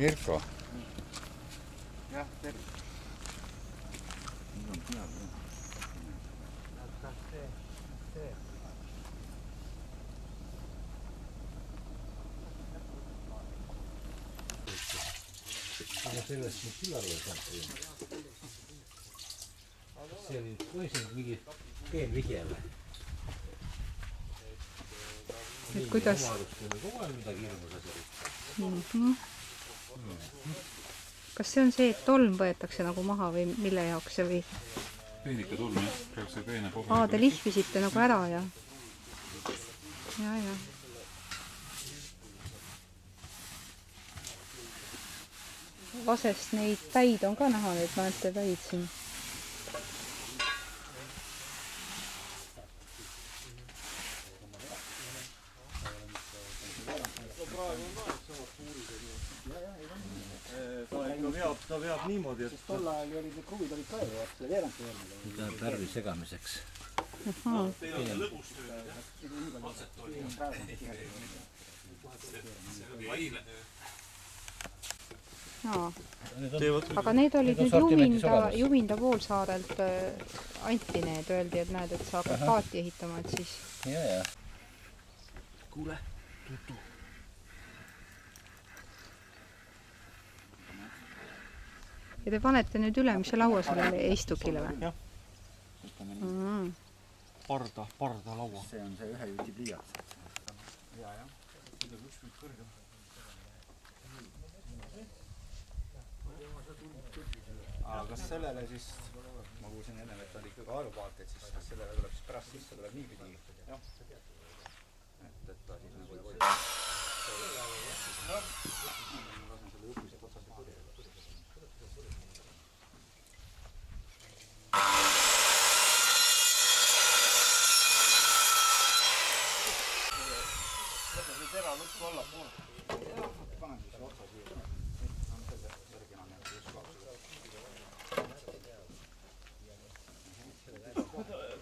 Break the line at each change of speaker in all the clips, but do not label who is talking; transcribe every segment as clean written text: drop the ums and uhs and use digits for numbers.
Mirko.
Jah, tervist. Nüüd on peal, jah. Kas see?
Aga sellest nüüd küll aru ei saanud. See oli põhiliselt mingi peenvihje või?
Et kuidas?
Kogu aeg midagi hirmus asja.
Kas see on see, et tolm võetakse nagu maha või mille jaoks see või?
Peenike tolm, jah. Peaks see peene pohv.
Te lihvisite nagu ära ja? Ja. Vasest neid päid on ka näha, et näete päid siin.
Ta veab niimoodi, et...
Tol ajal olid need kruvid olid ka ju, selle veerandki vermega.
Mida on värvi segamiseks?
Teil on lõbustöö, katset oli. See oli eile.
Aga need olid nüüd Juminda Poolsaarelt anti need, öeldi, et näed, et sa hakkad paati ehitama, et siis...
Ja.
Kuule, tutu.
Ja te panete nüüd ülemise laua sellele istukile või?
Jah. Parda laua.
See on see ühe juti pliiats.
Ja. Seda üks nüüd kõrgem. Aga kas sellele siis, ma kuulsin enne, et oli ikkagi aerupaat, et siis sellele tuleb siis pärast sisse, tuleb niipidi. Jah. Et ta siis nagu ei või. Lasen selle jupiselt otsast maha. Tera lõppu alla poole. Jah, panen siis otsa siia. On selle järgina need just kaasa.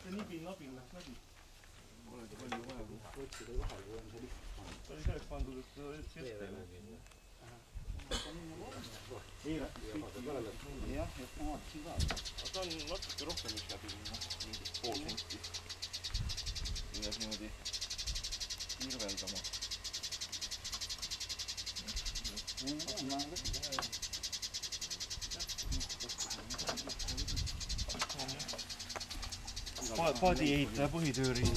See nibin-nabin läks läbi. Olegi palju vaja. Otsida ei vahel, kui on see liht. Ta oli selleks pandud, et ta kestel. Jah, et ma vaatasin ka. Aga ta on natuke rohkem üks läbi, mingit pool senti. Kuidas niimoodi irveldama. Paadi ehitaja põhitööriin.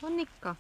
On ikka.